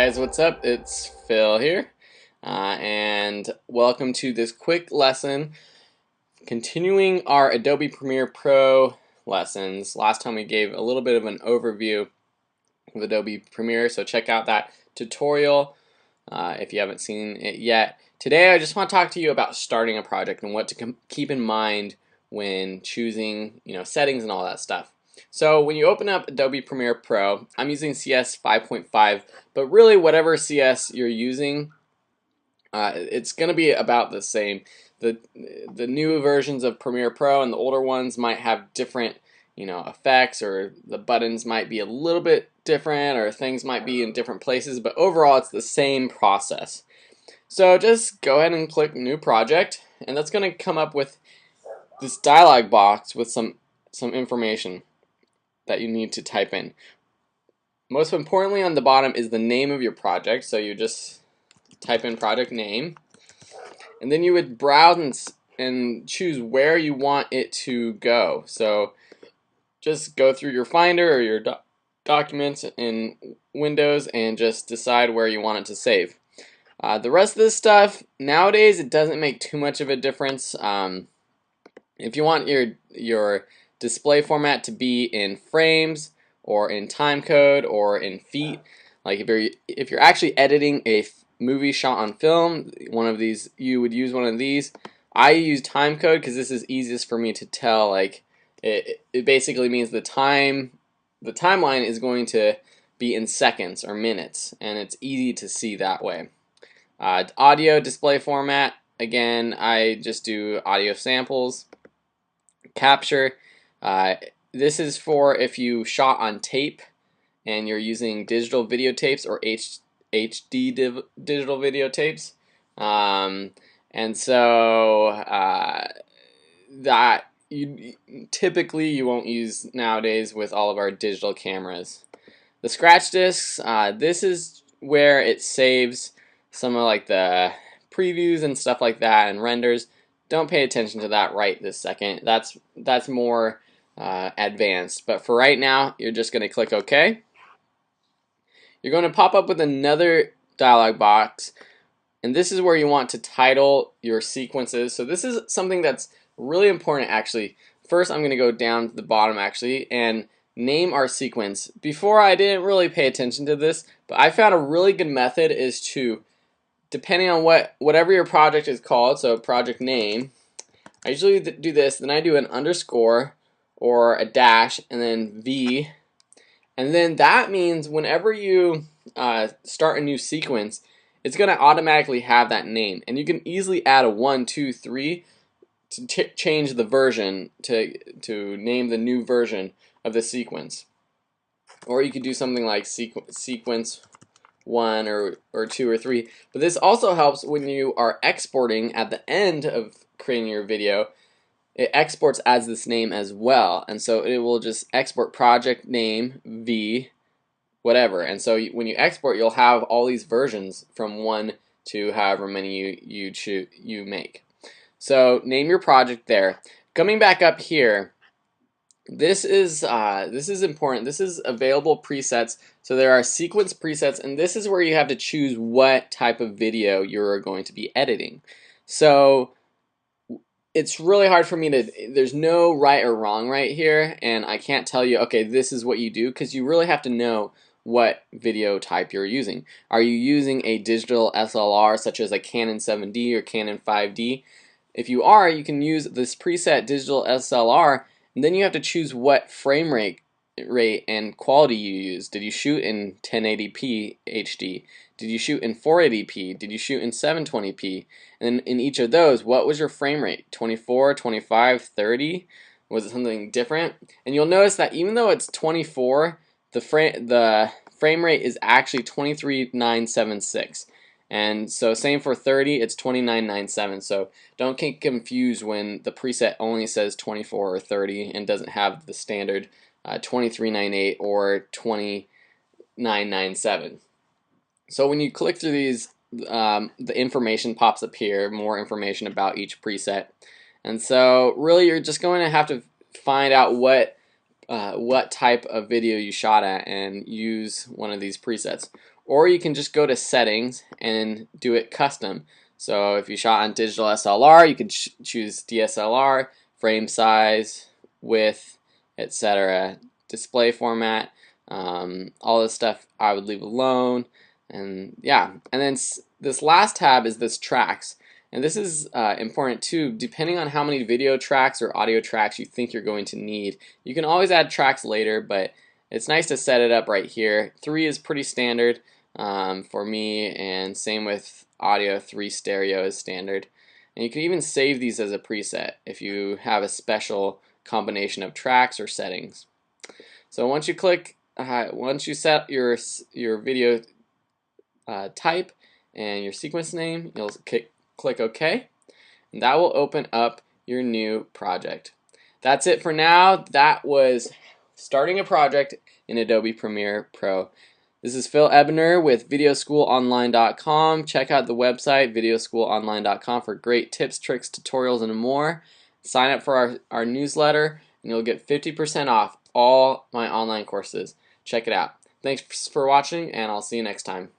guys, what's up? It's Phil here, and welcome to this quick lesson continuing our Adobe Premiere Pro lessons. Last time we gave a little bit of an overview of Adobe Premiere, so check out that tutorial if you haven't seen it yet. Today I just want to talk to you about starting a project and what to keep in mind when choosing, settings and all that stuff. So when you open up Adobe Premiere Pro, I'm using CS 5.5, but really whatever CS you're using, it's going to be about the same. The new versions of Premiere Pro and the older ones might have different effects, or the buttons might be a little bit different, or things might be in different places, but overall it's the same process. So just go ahead and click New Project, and that's going to come up with this dialog box with some information that you need to type in. Most importantly, on the bottom is the name of your project, so you just type in project name, and then you would browse and choose where you want it to go. So just go through your Finder or your documents in Windows and just decide where you want it to save. The rest of this stuff, nowadays, it doesn't make too much of a difference. If you want your display format to be in frames or in time code or in feet, like if you're actually editing a movie shot on film, you would use one of these. I use time code because this is easiest for me to tell. Like it basically means the timeline is going to be in seconds or minutes, and it's easy to see that way. Audio display format, again, I just do audio samples. Capture, this is for if you shot on tape and you're using digital videotapes or HD digital videotapes, and so that typically you won't use nowadays with all of our digital cameras. The scratch discs, this is where it saves some of like the previews and stuff like that and renders. Don't pay attention to that right this second. That's more advanced. But for right now, you're just going to click OK. You're going to pop up with another dialog box, and this is where you want to title your sequences. So this is something that's really important actually. First, I'm going to go down to the bottom actually and name our sequence. Before, I didn't really pay attention to this, but I found a really good method is to, depending on whatever your project is called, so project name, I usually do this, then I do an underscore or a dash and then V, and then that means whenever you start a new sequence, it's going to automatically have that name, and you can easily add a 1, 2, 3 to change the version to name the new version of the sequence. Or you could do something like sequence 1 or 2 or 3. But this also helps when you are exporting at the end of creating your video. It exports as this name as well, and so it will just export project name V whatever. And so when you export, you'll have all these versions from 1 to however many you make. So name your project there. Coming back up here, this is important. This is available presets. So there are sequence presets, and this is where you have to choose what type of video you're going to be editing. So it's really hard for me there's no right or wrong right here, and I can't tell you, okay, this is what you do, because you really have to know what video type you're using. Are you using a digital SLR such as a Canon 7D or Canon 5D? If you are, you can use this preset digital SLR, and then you have to choose what frame rate and quality you use. Did you shoot in 1080p HD? Did you shoot in 480p? Did you shoot in 720p? And then in each of those, what was your frame rate? 24, 25, 30? Was it something different? And you'll notice that even though it's 24, the frame rate is actually 23976. And so same for 30, it's 2997. So don't get confused when the preset only says 24 or 30 and doesn't have the standard 2398 or 2997. So when you click through these, the information pops up here, more information about each preset. And so really you're just going to have to find out what type of video you shot at and use one of these presets. or you can just go to settings and do it custom. So if you shot on digital SLR, you could choose DSLR, frame size, width, etc., display format. All this stuff I would leave alone. And yeah, and then this last tab is this tracks. And this is important too. Depending on how many video tracks or audio tracks you think you're going to need, you can always add tracks later, but it's nice to set it up right here. 3 is pretty standard for me, and same with audio. 3 stereo is standard. And you can even save these as a preset if you have a special combination of tracks or settings. So once you set your video type and your sequence name, you'll click OK, and that will open up your new project. That's it for now. That was starting a project in Adobe Premiere Pro. This is Phil Ebner with videoschoolonline.com. Check out the website videoschoolonline.com for great tips, tricks, tutorials, and more. Sign up for our newsletter and you'll get 50% off all my online courses. Check it out. Thanks for watching, and I'll see you next time.